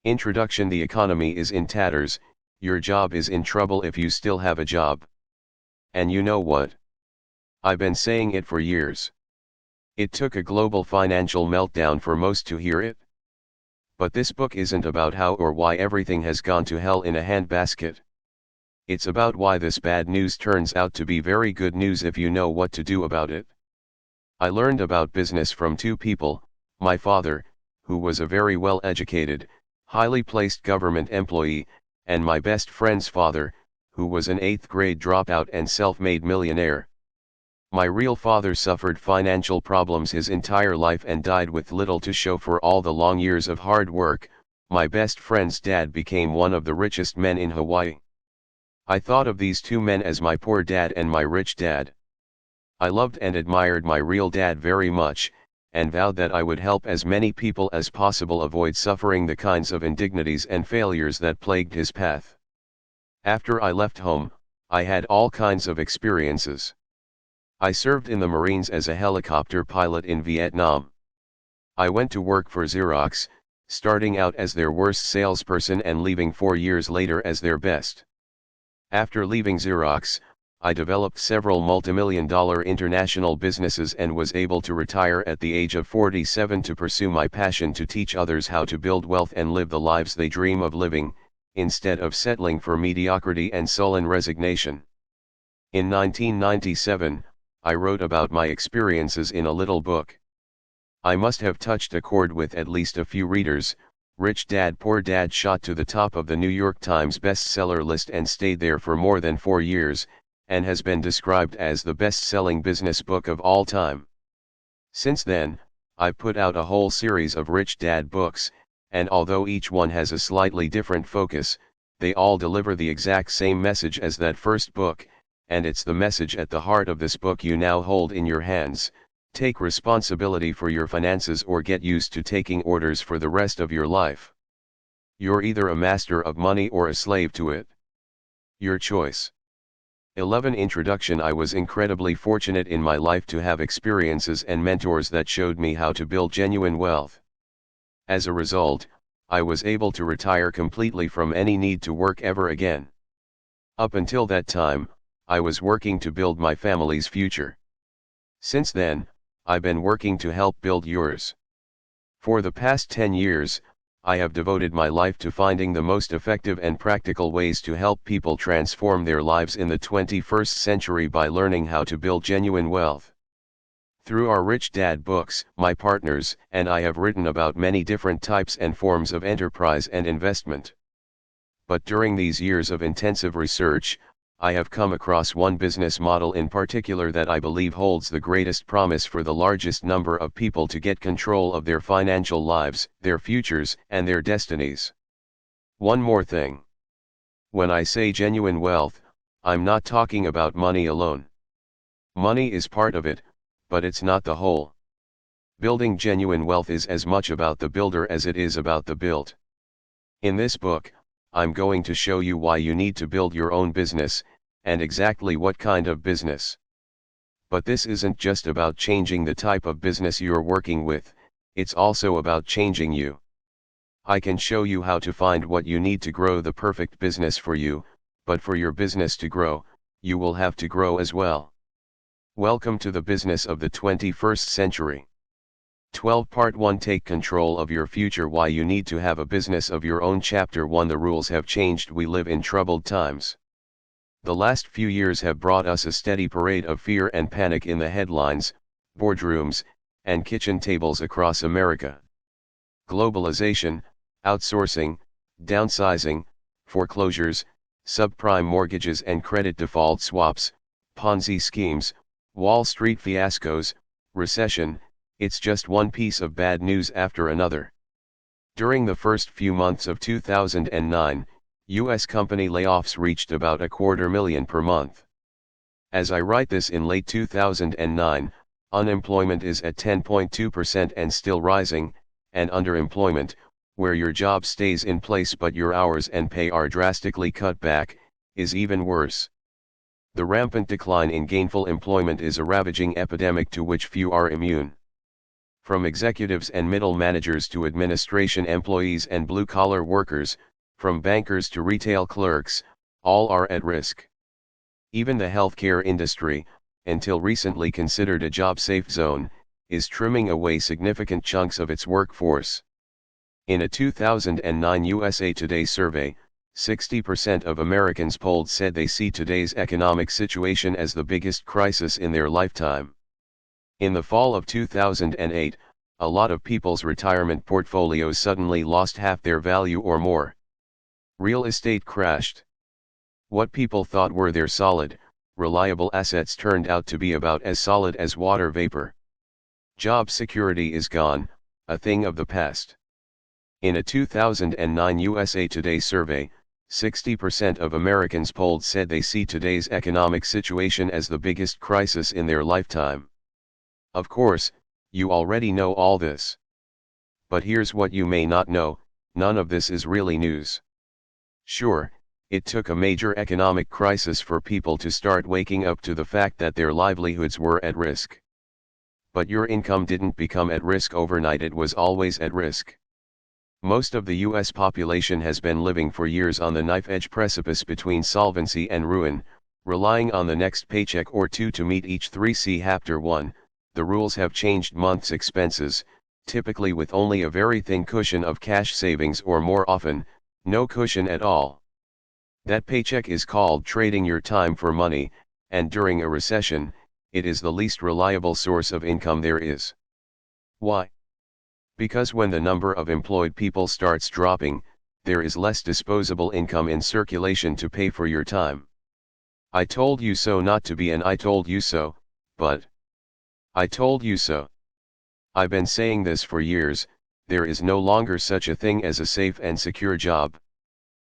Introduction: the economy is in tatters, your job is in trouble if you still have a job. And you know what? I've been saying it for years. It took a global financial meltdown for most to hear it. But this book isn't about how or why everything has gone to hell in a handbasket. It's about why this bad news turns out to be very good news if you know what to do about it. I learned about business from two people: my father, who was a very well-educated, highly placed government employee, and my best friend's father, who was an 8th grade dropout and self-made millionaire. My real father suffered financial problems his entire life and died with little to show for all the long years of hard work. My best friend's dad became one of the richest men in Hawaii. I thought of these two men as my poor dad and my rich dad. I loved and admired my real dad very much, and vowed that I would help as many people as possible avoid suffering the kinds of indignities and failures that plagued his path. After I left home, I had all kinds of experiences. I served in the Marines as a helicopter pilot in Vietnam. I went to work for Xerox, starting out as their worst salesperson and leaving 4 years later as their best. After leaving Xerox, I developed several multimillion-dollar international businesses and was able to retire at the age of 47 to pursue my passion to teach others how to build wealth and live the lives they dream of living, instead of settling for mediocrity and sullen resignation. In 1997, I wrote about my experiences in a little book. I must have touched a chord with at least a few readers. Rich Dad Poor Dad shot to the top of the New York Times bestseller list and stayed there for more than 4 years, and has been described as the best-selling business book of all time. Since then, I've put out a whole series of Rich Dad books, and although each one has a slightly different focus, they all deliver the exact same message as that first book, and it's the message at the heart of this book you now hold in your hands: take responsibility for your finances or get used to taking orders for the rest of your life. You're either a master of money or a slave to it. Your choice. 11 Introduction: I was incredibly fortunate in my life to have experiences and mentors that showed me how to build genuine wealth. As a result, I was able to retire completely from any need to work ever again. Up until that time, I was working to build my family's future. Since then, I've been working to help build yours. For the past 10 years, I have devoted my life to finding the most effective and practical ways to help people transform their lives in the 21st century by learning how to build genuine wealth. Through our Rich Dad books, my partners and I have written about many different types and forms of enterprise and investment. But during these years of intensive research, I have come across one business model in particular that I believe holds the greatest promise for the largest number of people to get control of their financial lives, their futures, and their destinies. One more thing. When I say genuine wealth, I'm not talking about money alone. Money is part of it, but it's not the whole. Building genuine wealth is as much about the builder as it is about the built. In this book, I'm going to show you why you need to build your own business, and exactly what kind of business. But this isn't just about changing the type of business you're working with, it's also about changing you. I can show you how to find what you need to grow the perfect business for you, but for your business to grow, you will have to grow as well. Welcome to the business of the 21st century. 12 Part 1 Take control of your future: why you need to have a business of your own. Chapter 1 The rules have changed. We live in troubled times. The last few years have brought us a steady parade of fear and panic in the headlines, boardrooms, and kitchen tables across America. Globalization, outsourcing, downsizing, foreclosures, subprime mortgages and credit default swaps, Ponzi schemes, Wall Street fiascos, recession. It's just one piece of bad news after another. During the first few months of 2009, U.S. company layoffs reached about 250,000 per month. As I write this in late 2009, unemployment is at 10.2% and still rising, and underemployment, where your job stays in place but your hours and pay are drastically cut back, is even worse. The rampant decline in gainful employment is a ravaging epidemic to which few are immune. From executives and middle managers to administration employees and blue-collar workers, from bankers to retail clerks, all are at risk. Even the healthcare industry, until recently considered a job-safe zone, is trimming away significant chunks of its workforce. In a 2009 USA Today survey, 60% of Americans polled said they see today's economic situation as the biggest crisis in their lifetime. In the fall of 2008, a lot of people's retirement portfolios suddenly lost half their value or more. Real estate crashed. What people thought were their solid, reliable assets turned out to be about as solid as water vapor. Job security is gone, a thing of the past. In a 2009 USA Today survey, 60% of Americans polled said they see today's economic situation as the biggest crisis in their lifetime. Of course, you already know all this. But here's what you may not know: none of this is really news. Sure, it took a major economic crisis for people to start waking up to the fact that their livelihoods were at risk. But your income didn't become at risk overnight, it was always at risk. Most of the US population has been living for years on the knife-edge precipice between solvency and ruin, relying on the next paycheck or two to meet each 3C. Chapter 1, the rules have changed month's expenses, typically with only a very thin cushion of cash savings or more often, no cushion at all. That paycheck is called trading your time for money, and during a recession, it is the least reliable source of income there is. Why? Because when the number of employed people starts dropping, there is less disposable income in circulation to pay for your time. I told you so not to be an I told you so, but I told you so. I've been saying this for years: there is no longer such a thing as a safe and secure job.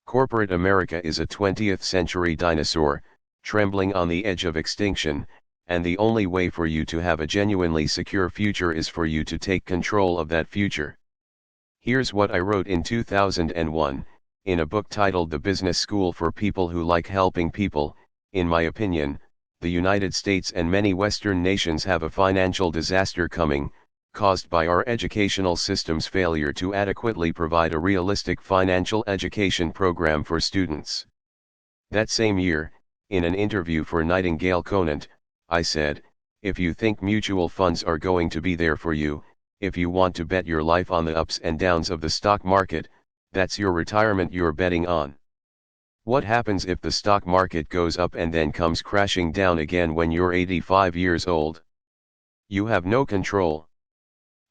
Corporate America is a 20th century dinosaur, trembling on the edge of extinction, and the only way for you to have a genuinely secure future is for you to take control of that future. Here's what I wrote in 2001, in a book titled The Business School for People Who Like Helping People. In my opinion, the United States and many Western nations have a financial disaster coming, caused by our educational system's failure to adequately provide a realistic financial education program for students. That same year, in an interview for Nightingale Conant, I said, if you think mutual funds are going to be there for you, if you want to bet your life on the ups and downs of the stock market, that's your retirement you're betting on. What happens if the stock market goes up and then comes crashing down again when you're 85 years old? You have no control.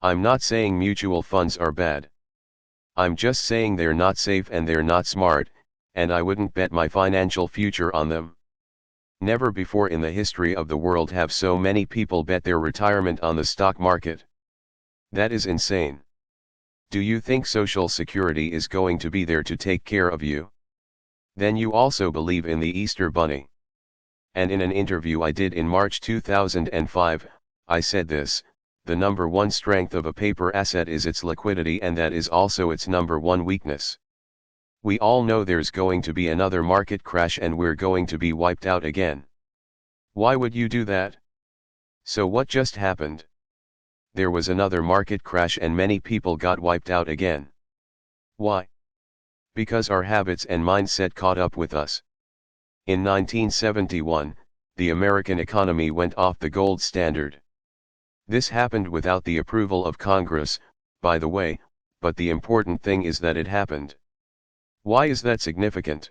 I'm not saying mutual funds are bad. I'm just saying they're not safe and they're not smart, and I wouldn't bet my financial future on them. Never before in the history of the world have so many people bet their retirement on the stock market. That is insane. Do you think Social Security is going to be there to take care of you? Then you also believe in the Easter Bunny. And in an interview I did in March 2005, I said this: the number one strength of a paper asset is its liquidity, and that is also its number one weakness. We all know there's going to be another market crash and we're going to be wiped out again. Why would you do that? So what just happened? There was another market crash and many people got wiped out again. Why? Because our habits and mindset caught up with us. In 1971, the American economy went off the gold standard. This happened without the approval of Congress, by the way, but the important thing is that it happened. Why is that significant?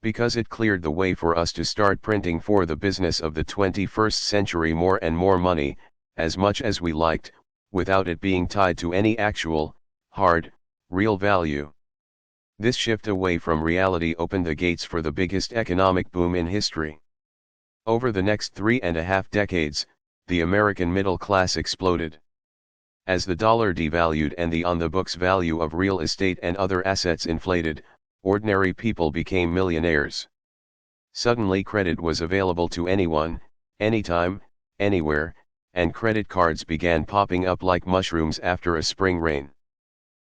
Because it cleared the way for us to start printing for the business of the 21st century more and more money, as much as we liked, without it being tied to any actual, hard, real value. This shift away from reality opened the gates for the biggest economic boom in history. Over the next 3.5 decades, the American middle class exploded. As the dollar devalued and the on-the-books value of real estate and other assets inflated, ordinary people became millionaires. Suddenly credit was available to anyone, anytime, anywhere, and credit cards began popping up like mushrooms after a spring rain.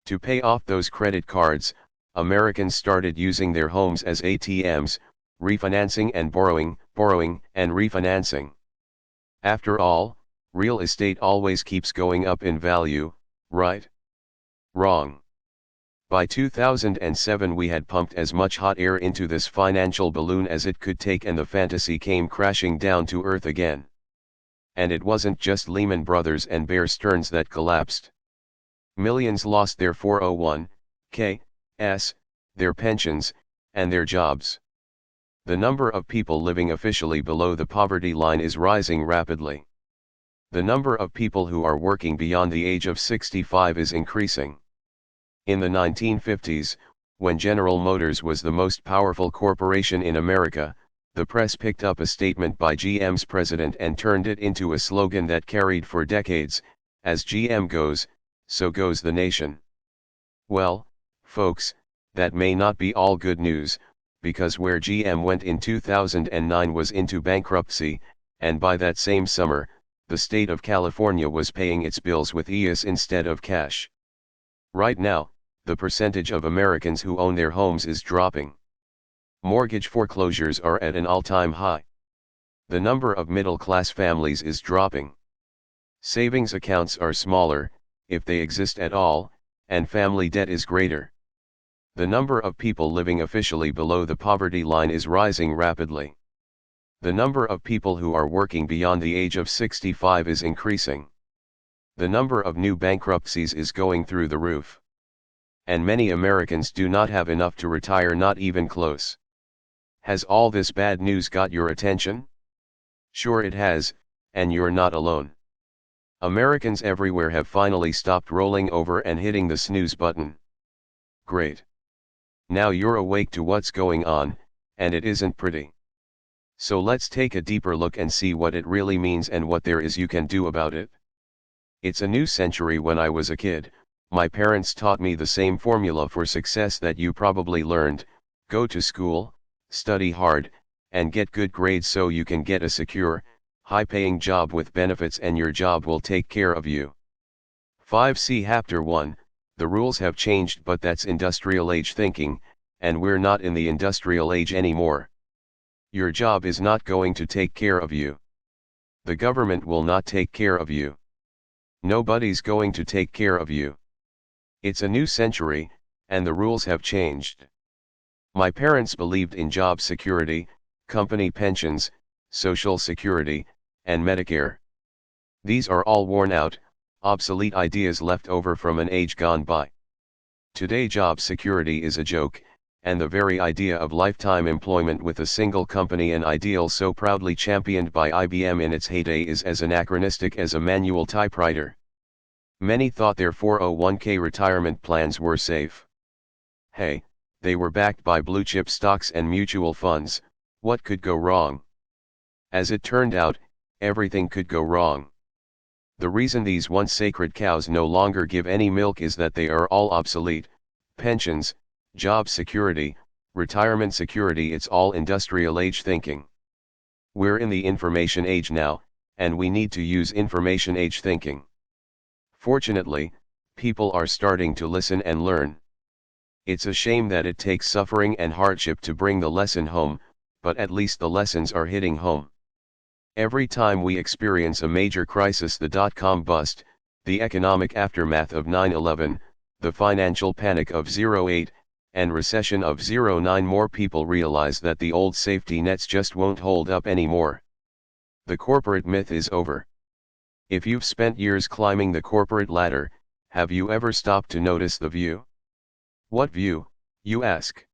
To pay off those credit cards, Americans started using their homes as ATMs, refinancing and borrowing and refinancing. After all, Real estate always keeps going up in value, right? Wrong. By 2007 we had pumped as much hot air into this financial balloon as it could take, and the fantasy came crashing down to earth again. And it wasn't just Lehman Brothers and Bear Stearns that collapsed. Millions lost their 401(k)s, their pensions, and their jobs. The number of people living officially below the poverty line is rising rapidly. The number of people who are working beyond the age of 65 is increasing. In the 1950s, when General Motors was the most powerful corporation in America, the press picked up a statement by GM's president and turned it into a slogan that carried for decades: as GM goes, so goes the nation. Well, folks, that may not be all good news, because where GM went in 2009 was into bankruptcy, and by that same summer, the state of California was paying its bills with EIS instead of cash. Right now, the percentage of Americans who own their homes is dropping. Mortgage foreclosures are at an all-time high. The number of middle-class families is dropping. Savings accounts are smaller, if they exist at all, and family debt is greater. The number of people living officially below the poverty line is rising rapidly. The number of people who are working beyond the age of 65 is increasing. The number of new bankruptcies is going through the roof. And many Americans do not have enough to retire, not even close. Has all this bad news got your attention? Sure it has, and you're not alone. Americans everywhere have finally stopped rolling over and hitting the snooze button. Great. Now you're awake to what's going on, and it isn't pretty. So let's take a deeper look and see what it really means and what there is you can do about it. It's a new century. When I was a kid, my parents taught me the same formula for success that you probably learned: go to school, study hard, and get good grades so you can get a secure, high-paying job with benefits, and your job will take care of you. 5C Chapter 1, the rules have changed, but that's industrial age thinking, and we're not in the industrial age anymore. Your job is not going to take care of you. The government will not take care of you. Nobody's going to take care of you. It's a new century, and the rules have changed. My parents believed in job security, company pensions, Social Security, and Medicare. These are all worn out, obsolete ideas left over from an age gone by. Today job security is a joke, and the very idea of lifetime employment with a single company, an ideal so proudly championed by IBM in its heyday, is as anachronistic as a manual typewriter. Many thought their 401(k) retirement plans were safe. Hey, they were backed by blue-chip stocks and mutual funds. What could go wrong? As it turned out, everything could go wrong. The reason these once sacred cows no longer give any milk is that they are all obsolete. Pensions, job security, retirement security, it's all industrial age thinking. We're in the information age now, and we need to use information age thinking. Fortunately, people are starting to listen and learn. It's a shame that it takes suffering and hardship to bring the lesson home, but at least the lessons are hitting home. Every time we experience a major crisis, the dot-com bust, the economic aftermath of 9/11, the financial panic of 08, and recession of 09, more people realize that the old safety nets just won't hold up anymore. The corporate myth is over. If you've spent years climbing the corporate ladder, have you ever stopped to notice the view? What view, you ask?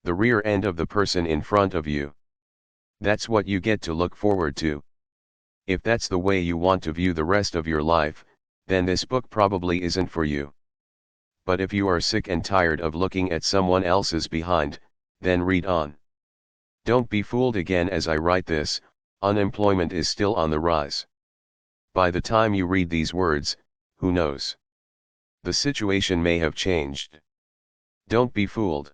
The rear end of the person in front of you. That's what you get to look forward to. If that's the way you want to view the rest of your life, then this book probably isn't for you. But if you are sick and tired of looking at someone else's behind, then read on. Don't be fooled again. As I write this, unemployment is still on the rise. By the time you read these words, who knows? The situation may have changed. Don't be fooled.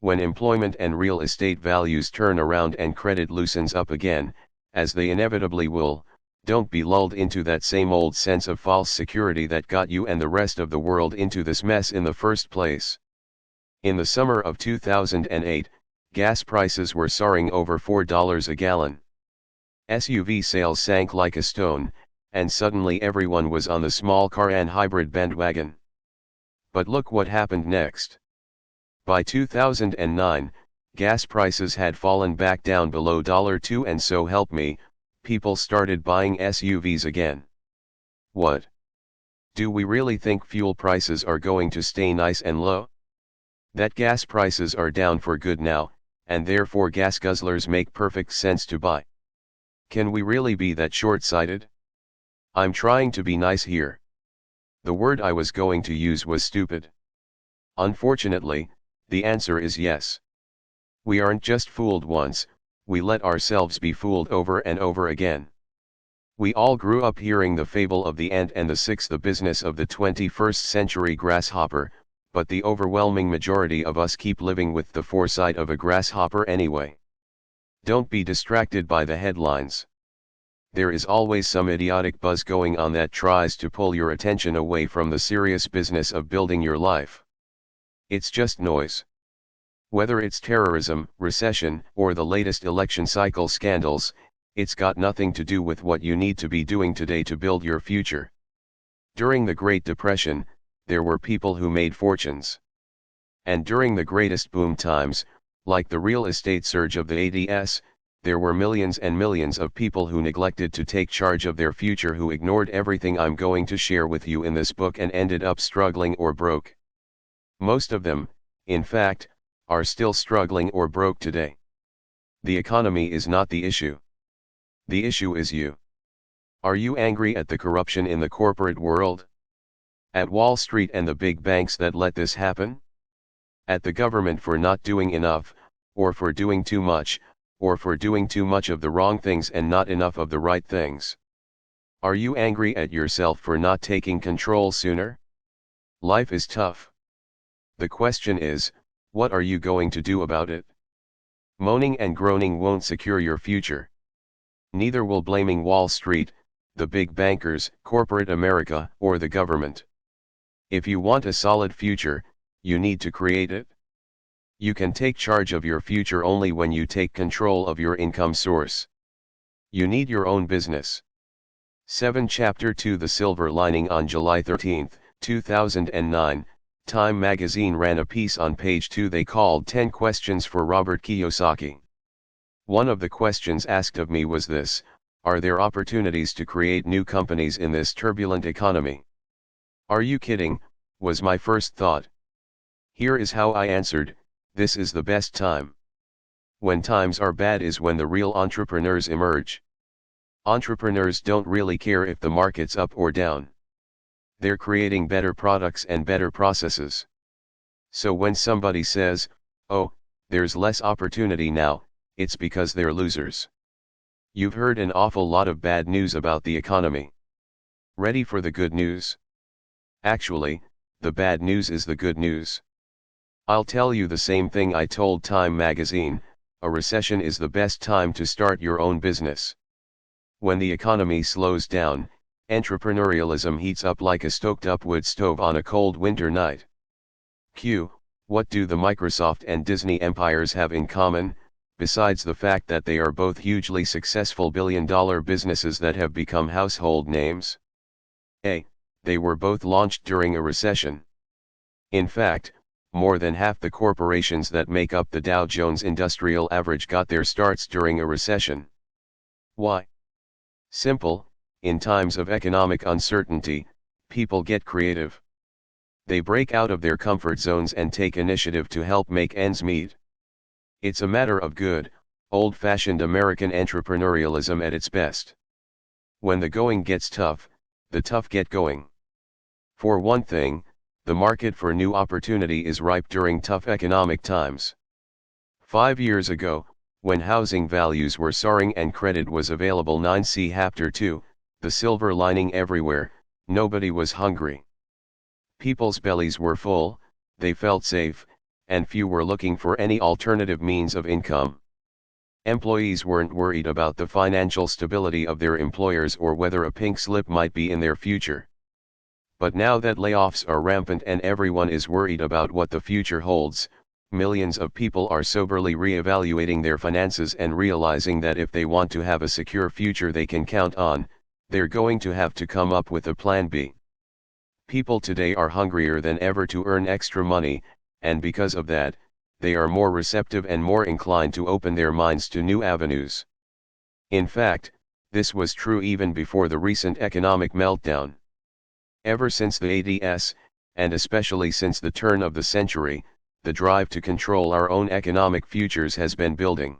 When employment and real estate values turn around and credit loosens up again, as they inevitably will, don't be lulled into that same old sense of false security that got you and the rest of the world into this mess in the first place. In the summer of 2008, gas prices were soaring over $4 a gallon. SUV sales sank like a stone, and suddenly everyone was on the small car and hybrid bandwagon. But look what happened next. By 2009, gas prices had fallen back down below $2, and so help me, people started buying SUVs again. What? Do we really think fuel prices are going to stay nice and low? That gas prices are down for good now, and therefore gas guzzlers make perfect sense to buy. Can we really be that short-sighted? I'm trying to be nice here. The word I was going to use was stupid. Unfortunately, the answer is yes. We aren't just fooled once, we let ourselves be fooled over and over again. We all grew up hearing the fable of the ant and the six, the business of the 21st century grasshopper, but the overwhelming majority of us keep living with the foresight of a grasshopper anyway. Don't be distracted by the headlines. There is always some idiotic buzz going on that tries to pull your attention away from the serious business of building your life. It's just noise. Whether it's terrorism, recession, or the latest election cycle scandals, it's got nothing to do with what you need to be doing today to build your future. During the Great Depression, there were people who made fortunes. And during the greatest boom times, like the real estate surge of the 80s, there were millions and millions of people who neglected to take charge of their future, who ignored everything I'm going to share with you in this book and ended up struggling or broke. Most of them, in fact, are still struggling or broke today. The economy is not the issue. The issue is you. Are you angry at the corruption in the corporate world? At Wall Street and the big banks that let this happen? At the government for not doing enough, or for doing too much, or for doing too much of the wrong things and not enough of the right things? Are you angry at yourself for not taking control sooner? Life is tough. The question is, what are you going to do about it? Moaning and groaning won't secure your future. Neither will blaming Wall Street, the big bankers, corporate America, or the government. If you want a solid future, you need to create it. You can take charge of your future only when you take control of your income source. You need your own business. 7 Chapter 2 The Silver Lining. On July 13, 2009, Time magazine ran a piece on page 2 they called 10 Questions for Robert Kiyosaki. One of the questions asked of me was this: are there opportunities to create new companies in this turbulent economy? Are you kidding? Was my first thought. Here is how I answered: this is the best time. When times are bad is when the real entrepreneurs emerge. Entrepreneurs don't really care if the market's up or down. They're creating better products and better processes. So when somebody says, "Oh, there's less opportunity now," it's because they're losers. You've heard an awful lot of bad news about the economy. Ready for the good news? Actually, the bad news is the good news. I'll tell you the same thing I told Time magazine: a recession is the best time to start your own business. When the economy slows down, entrepreneurialism heats up like a stoked-up wood stove on a cold winter night. What do the Microsoft and Disney empires have in common, besides the fact that they are both hugely successful billion-dollar businesses that have become household names? A. They were both launched during a recession. In fact, more than half the corporations that make up the Dow Jones Industrial Average got their starts during a recession. Why? Simple: in times of economic uncertainty, people get creative. They break out of their comfort zones and take initiative to help make ends meet. It's a matter of good, old-fashioned American entrepreneurialism at its best. When the going gets tough, the tough get going. For one thing, the market for new opportunity is ripe during tough economic times. 5 years ago, when housing values were soaring and credit was available, 9C Chapter 2, the silver lining everywhere, nobody was hungry. People's bellies were full, they felt safe, and few were looking for any alternative means of income. Employees weren't worried about the financial stability of their employers or whether a pink slip might be in their future. But now that layoffs are rampant and everyone is worried about what the future holds, millions of people are soberly re-evaluating their finances and realizing that if they want to have a secure future they can count on, They're going to have to come up with a plan B. People today are hungrier than ever to earn extra money, and because of that, they are more receptive and more inclined to open their minds to new avenues. In fact, this was true even before the recent economic meltdown. Ever since the 80s, and especially since the turn of the century, the drive to control our own economic futures has been building.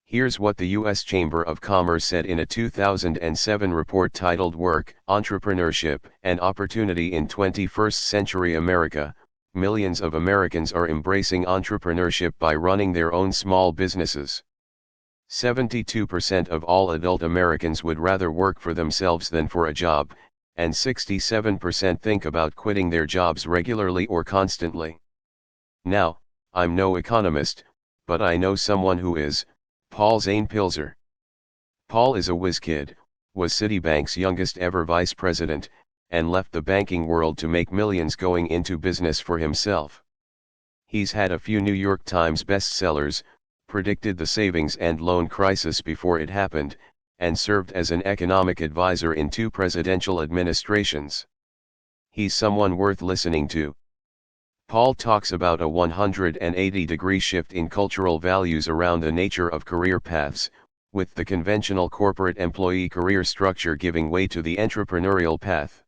Here's what the U.S. Chamber of Commerce said in a 2007 report titled Work, Entrepreneurship, and Opportunity in 21st Century America. Millions of Americans are embracing entrepreneurship by running their own small businesses. 72% of all adult Americans would rather work for themselves than for a job, and 67% think about quitting their jobs regularly or constantly. Now, I'm no economist, but I know someone who is. Paul Zane Pilzer. Paul is a whiz kid, was Citibank's youngest ever vice president, and left the banking world to make millions going into business for himself. He's had a few New York Times bestsellers, predicted the savings and loan crisis before it happened, and served as an economic advisor in 2 presidential administrations. He's someone worth listening to. Paul talks about a 180-degree shift in cultural values around the nature of career paths, with the conventional corporate employee career structure giving way to the entrepreneurial path.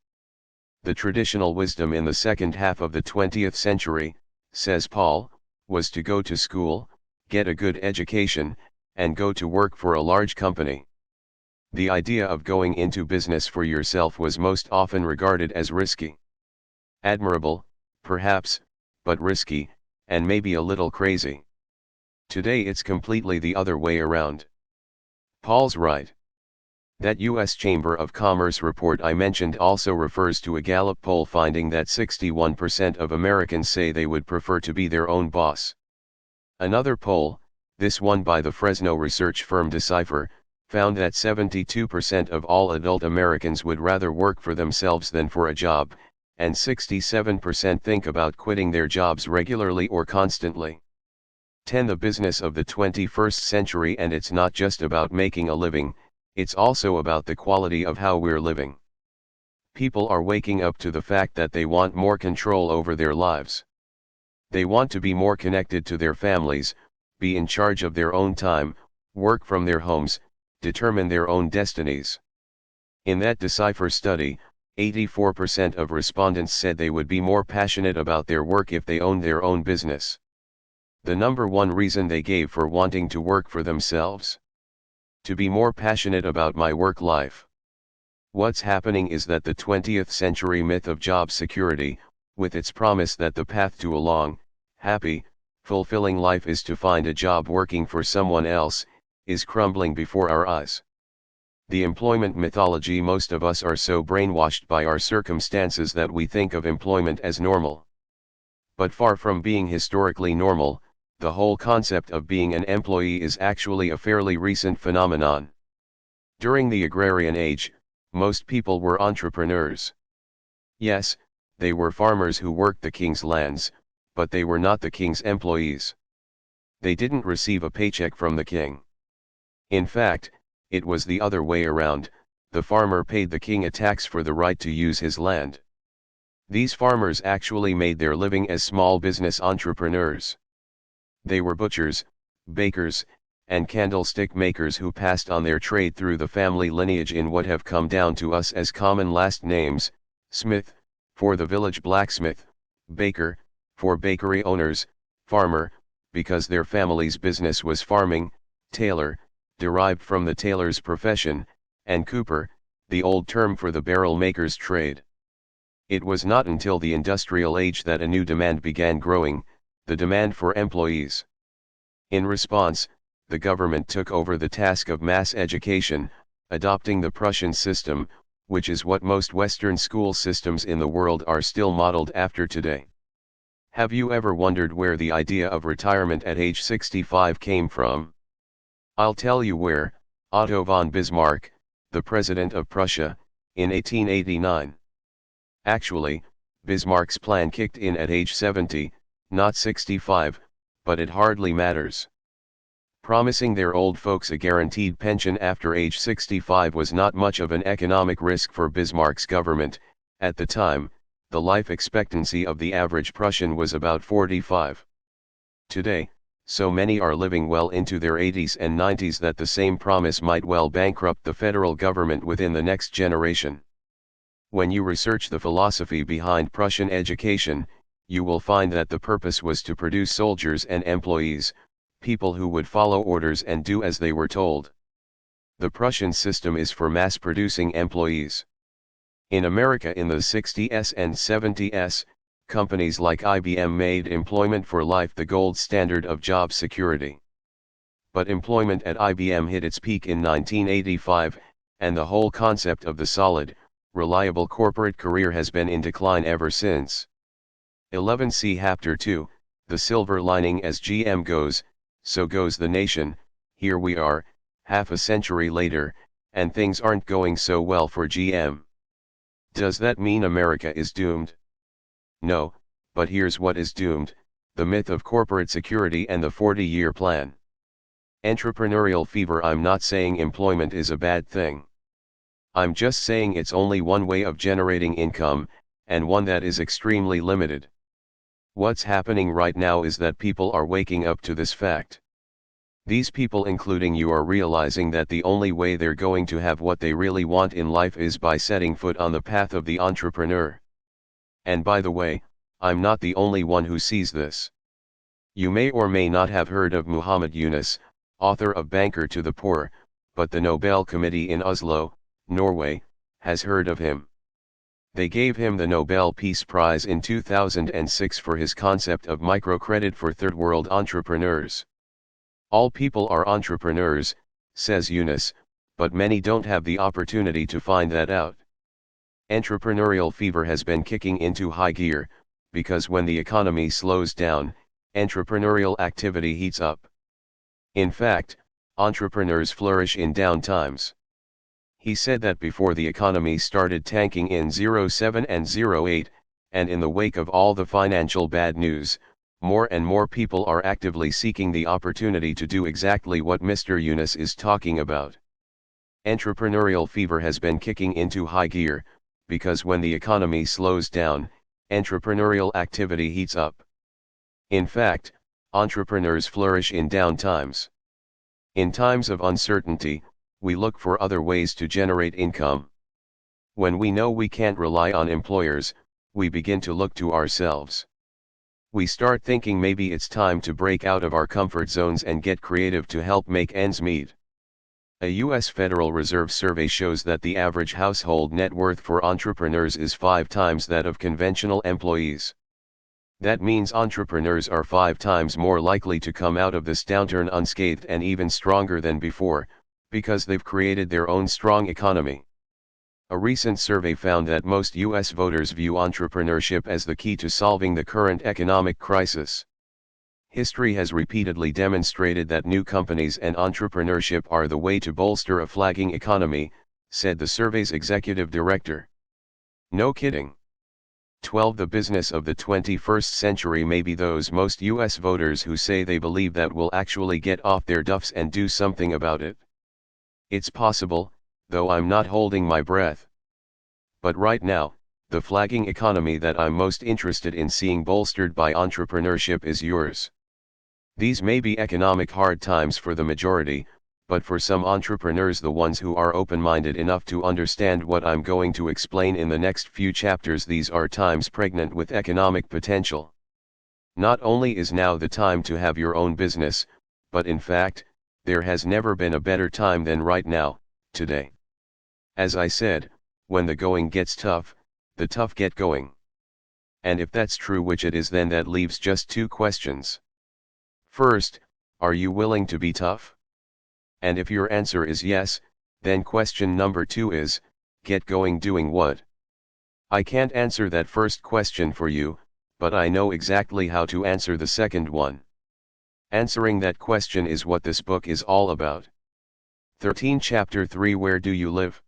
The traditional wisdom in the second half of the 20th century, says Paul, was to go to school, get a good education, and go to work for a large company. The idea of going into business for yourself was most often regarded as risky. Admirable, perhaps, but risky, and maybe a little crazy. Today it's completely the other way around. Paul's right. That U.S. Chamber of Commerce report I mentioned also refers to a Gallup poll finding that 61% of Americans say they would prefer to be their own boss. Another poll, this one by the Fresno research firm Decipher, found that 72% of all adult Americans would rather work for themselves than for a job, and 67% think about quitting their jobs regularly or constantly. 10. The business of the 21st century, and it's not just about making a living, it's also about the quality of how we're living. People are waking up to the fact that they want more control over their lives. They want to be more connected to their families, be in charge of their own time, work from their homes, determine their own destinies. In that Decipher study, 84% of respondents said they would be more passionate about their work if they owned their own business. The number one reason they gave for wanting to work for themselves? To be more passionate about my work life. What's happening is that the 20th century myth of job security, with its promise that the path to a long, happy, fulfilling life is to find a job working for someone else, is crumbling before our eyes. The employment mythology. Most of us are so brainwashed by our circumstances that we think of employment as normal. But far from being historically normal, the whole concept of being an employee is actually a fairly recent phenomenon. During the agrarian age, most people were entrepreneurs. Yes, they were farmers who worked the king's lands, but they were not the king's employees. They didn't receive a paycheck from the king. In fact, it was the other way around. The farmer paid the king a tax for the right to use his land. These farmers actually made their living as small business entrepreneurs. They were butchers, bakers, and candlestick makers who passed on their trade through the family lineage in what have come down to us as common last names: Smith, for the village blacksmith; Baker, for bakery owners; farmer, because their family's business was farming; tailor, derived from the tailor's profession; and cooper, the old term for the barrel maker's trade. It was not until the industrial age that a new demand began growing, the demand for employees. In response, the government took over the task of mass education, adopting the Prussian system, which is what most Western school systems in the world are still modeled after today. Have you ever wondered where the idea of retirement at age 65 came from? I'll tell you where: Otto von Bismarck, the president of Prussia, in 1889. Actually, Bismarck's plan kicked in at age 70, not 65, but it hardly matters. Promising their old folks a guaranteed pension after age 65 was not much of an economic risk for Bismarck's government. At the time, the life expectancy of the average Prussian was about 45. Today, so many are living well into their 80s and 90s that the same promise might well bankrupt the federal government within the next generation. When you research the philosophy behind Prussian education, you will find that the purpose was to produce soldiers and employees, people who would follow orders and do as they were told. The Prussian system is for mass-producing employees. In America in the 60s and 70s, companies like IBM made employment for life the gold standard of job security. But employment at IBM hit its peak in 1985, and the whole concept of the solid, reliable corporate career has been in decline ever since. 11C Chapter 2, The Silver Lining. As GM goes, so goes the nation. Here we are, half a century later, and things aren't going so well for GM. Does that mean America is doomed? No, but here's what is doomed: the myth of corporate security and the 40-year plan. Entrepreneurial fever. I'm not saying employment is a bad thing. I'm just saying it's only one way of generating income, and one that is extremely limited. What's happening right now is that people are waking up to this fact. These people, including you, are realizing that the only way they're going to have what they really want in life is by setting foot on the path of the entrepreneur. And by the way, I'm not the only one who sees this. You may or may not have heard of Muhammad Yunus, author of Banker to the Poor, but the Nobel Committee in Oslo, Norway, has heard of him. They gave him the Nobel Peace Prize in 2006 for his concept of microcredit for third-world entrepreneurs. All people are entrepreneurs, says Yunus, but many don't have the opportunity to find that out. Entrepreneurial fever has been kicking into high gear, because when the economy slows down, entrepreneurial activity heats up. In fact, entrepreneurs flourish in down times. He said that before the economy started tanking in 07 and 08, and in the wake of all the financial bad news, more and more people are actively seeking the opportunity to do exactly what Mr. Yunus is talking about. Entrepreneurial fever has been kicking into high gear, because when the economy slows down, entrepreneurial activity heats up. In fact, entrepreneurs flourish in down times. In times of uncertainty, we look for other ways to generate income. When we know we can't rely on employers, we begin to look to ourselves. We start thinking maybe it's time to break out of our comfort zones and get creative to help make ends meet. A U.S. Federal Reserve survey shows that the average household net worth for entrepreneurs is 5 times that of conventional employees. That means entrepreneurs are 5 times more likely to come out of this downturn unscathed and even stronger than before, because they've created their own strong economy. A recent survey found that most U.S. voters view entrepreneurship as the key to solving the current economic crisis. History has repeatedly demonstrated that new companies and entrepreneurship are the way to bolster a flagging economy, said the survey's executive director. No kidding. 12. The business of the 21st century may be those most U.S. voters who say they believe that will actually get off their duffs and do something about it. It's possible, though I'm not holding my breath. But right now, the flagging economy that I'm most interested in seeing bolstered by entrepreneurship is yours. These may be economic hard times for the majority, but for some entrepreneurs, the ones who are open-minded enough to understand what I'm going to explain in the next few chapters, these are times pregnant with economic potential. Not only is now the time to have your own business, but in fact, there has never been a better time than right now, today. As I said, when the going gets tough, the tough get going. And if that's true, which it is, then that leaves just 2 questions. First, are you willing to be tough? And if your answer is yes, then question number 2 is, get going doing what? I can't answer that first question for you, but I know exactly how to answer the second one. Answering that question is what this book is all about. 13 Chapter 3 Where do you live?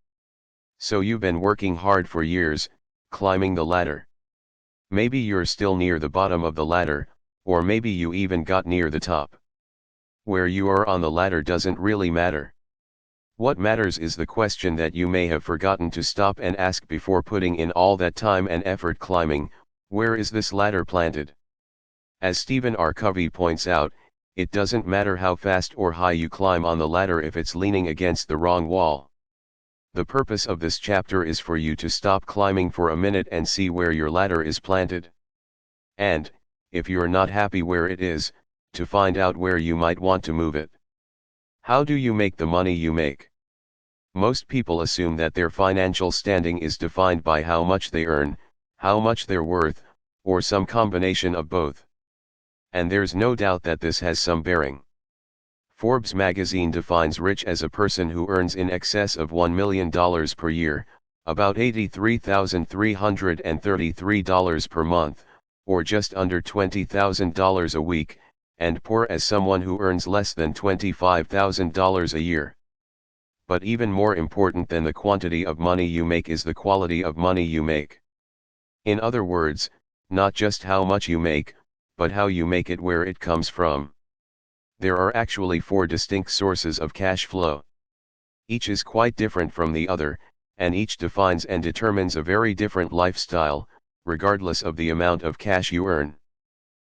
So you've been working hard for years, climbing the ladder. Maybe you're still near the bottom of the ladder, or maybe you even got near the top. Where you are on the ladder doesn't really matter. What matters is the question that you may have forgotten to stop and ask before putting in all that time and effort climbing: where is this ladder planted? As Stephen R. Covey points out, it doesn't matter how fast or high you climb on the ladder if it's leaning against the wrong wall. The purpose of this chapter is for you to stop climbing for a minute and see where your ladder is planted. And, if you're not happy where it is, to find out where you might want to move it. How do you make the money you make? Most people assume that their financial standing is defined by how much they earn, how much they're worth, or some combination of both. And there's no doubt that this has some bearing. Forbes magazine defines rich as a person who earns in excess of $1 million per year, about $83,333 per month, or just under $20,000 a week, and poor as someone who earns less than $25,000 a year. But even more important than the quantity of money you make is the quality of money you make. In other words, not just how much you make, but how you make it, where it comes from. There are actually 4 distinct sources of cash flow. Each is quite different from the other, and each defines and determines a very different lifestyle, regardless of the amount of cash you earn.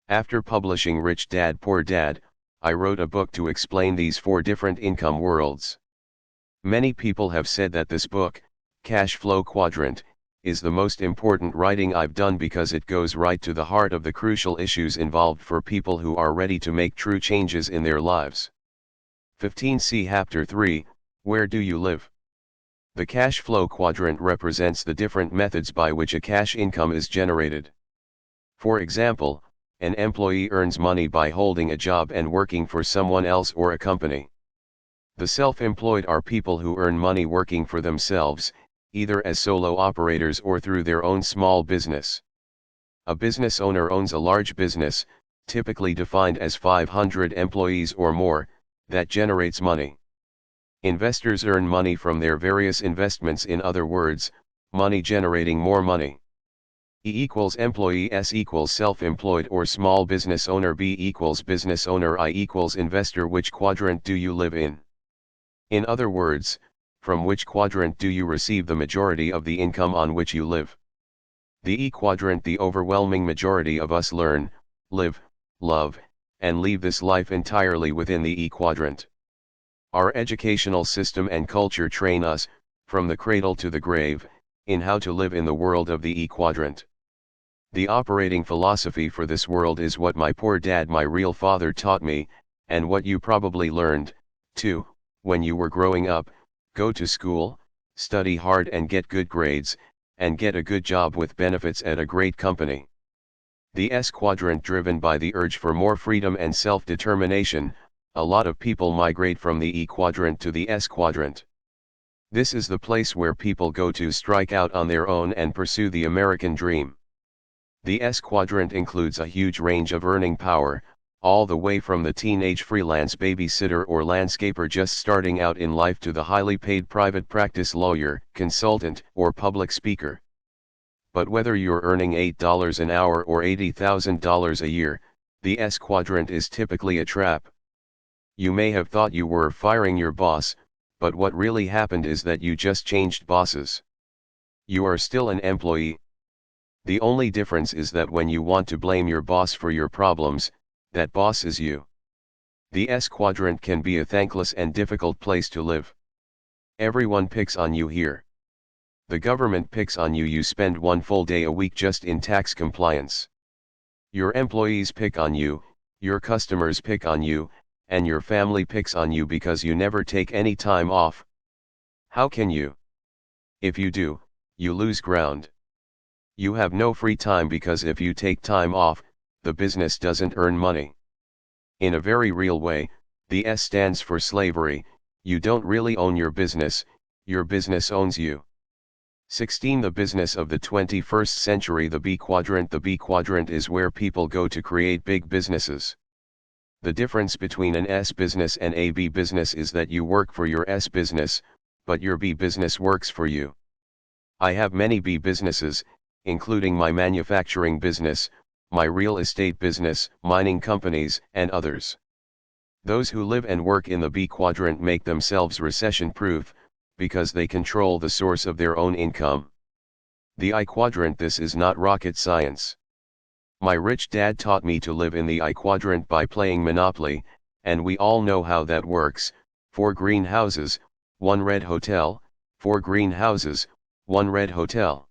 After publishing Rich Dad Poor Dad, I wrote a book to explain these 4 different income worlds. Many people have said that this book, Cash Flow Quadrant, is the most important writing I've done because it goes right to the heart of the crucial issues involved for people who are ready to make true changes in their lives. 15C Chapter 3, Where do you live? The cash flow quadrant represents the different methods by which a cash income is generated. For example, an employee earns money by holding a job and working for someone else or a company. The self-employed are people who earn money working for themselves, either as solo operators or through their own small business. A business owner owns a large business, typically defined as 500 employees or more, that generates money. Investors earn money from their various investments, in other words, money generating more money. E equals employee, S equals self-employed or small business owner, B equals business owner, I equals investor. Which quadrant do you live in? In other words, from which quadrant do you receive the majority of the income on which you live? The E quadrant. The overwhelming majority of us learn, live, love, and leave this life entirely within the E quadrant. Our educational system and culture train us, from the cradle to the grave, in how to live in the world of the E quadrant. The operating philosophy for this world is what my poor dad, my real father, taught me, and what you probably learned, too, when you were growing up: go to school, study hard and get good grades, and get a good job with benefits at a great company. The S quadrant. Driven by the urge for more freedom and self-determination, a lot of people migrate from the E quadrant to the S quadrant. This is the place where people go to strike out on their own and pursue the American dream. The S quadrant includes a huge range of earning power, all the way from the teenage freelance babysitter or landscaper just starting out in life to the highly paid private practice lawyer, consultant, or public speaker. But whether you're earning $8 an hour or $80,000 a year, the S quadrant is typically a trap. You may have thought you were firing your boss, but what really happened is that you just changed bosses. You are still an employee. The only difference is that when you want to blame your boss for your problems, that boss is you. The S quadrant can be a thankless and difficult place to live. Everyone picks on you here. The government picks on you. You spend 1 full day a week just in tax compliance. Your employees pick on you, your customers pick on you, and your family picks on you because you never take any time off. How can you? If you do, you lose ground. You have no free time because if you take time off, the business doesn't earn money. In a very real way, the S stands for slavery. You don't really own your business owns you. 16. The business of the 21st century. The B quadrant. The B quadrant is where people go to create big businesses. The difference between an S business and a B business is that you work for your S business, but your B business works for you. I have many B businesses, including my manufacturing business, my real estate business, mining companies, and others. Those who live and work in the B quadrant make themselves recession-proof, because they control the source of their own income. The I quadrant. This is not rocket science. My rich dad taught me to live in the I quadrant by playing Monopoly, and we all know how that works. 4 green houses, 1 red hotel, 4 green houses, 1 red hotel.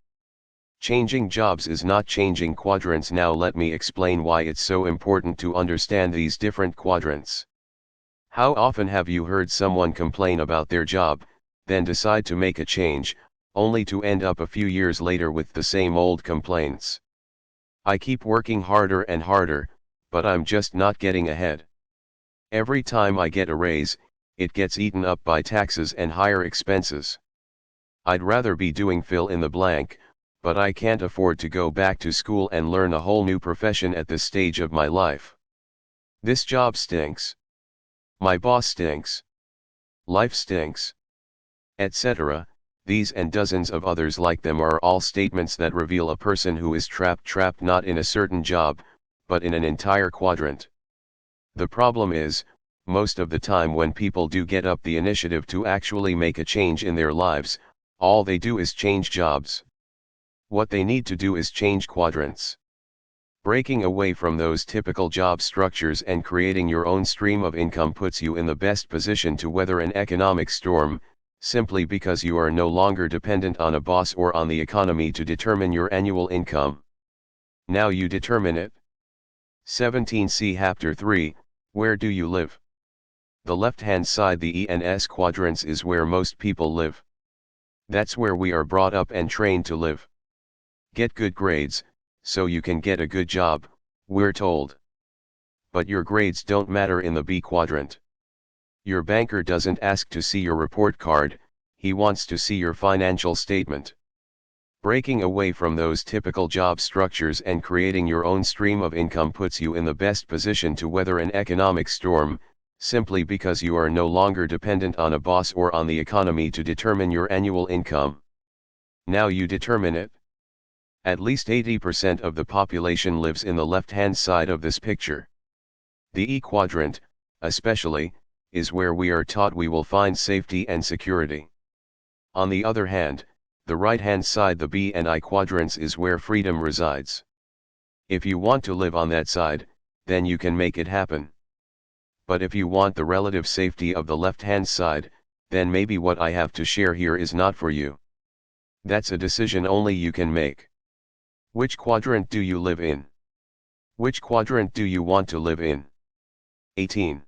Changing jobs is not changing quadrants. Now let me explain why it's so important to understand these different quadrants. How often have you heard someone complain about their job, then decide to make a change, only to end up a few years later with the same old complaints? I keep working harder and harder, but I'm just not getting ahead. Every time I get a raise, it gets eaten up by taxes and higher expenses. I'd rather be doing fill in the blank, but I can't afford to go back to school and learn a whole new profession at this stage of my life. This job stinks. My boss stinks. Life stinks. Etc. These and dozens of others like them are all statements that reveal a person who is trapped not in a certain job, but in an entire quadrant. The problem is, most of the time when people do get up the initiative to actually make a change in their lives, all they do is change jobs. What they need to do is change quadrants. Breaking away from those typical job structures and creating your own stream of income puts you in the best position to weather an economic storm, simply because you are no longer dependent on a boss or on the economy to determine your annual income. Now you determine it. 17C Chapter 3, Where do you live? The left-hand side, the E and S quadrants, is where most people live. That's where we are brought up and trained to live. Get good grades, so you can get a good job, we're told. But your grades don't matter in the B quadrant. Your banker doesn't ask to see your report card, he wants to see your financial statement. Breaking away from those typical job structures and creating your own stream of income puts you in the best position to weather an economic storm, simply because you are no longer dependent on a boss or on the economy to determine your annual income. Now you determine it. At least 80% of the population lives in the left-hand side of this picture. The E quadrant, especially, is where we are taught we will find safety and security. On the other hand, the right-hand side, the B and I quadrants, is where freedom resides. If you want to live on that side, then you can make it happen. But if you want the relative safety of the left-hand side, then maybe what I have to share here is not for you. That's a decision only you can make. Which quadrant do you live in? Which quadrant do you want to live in? 18.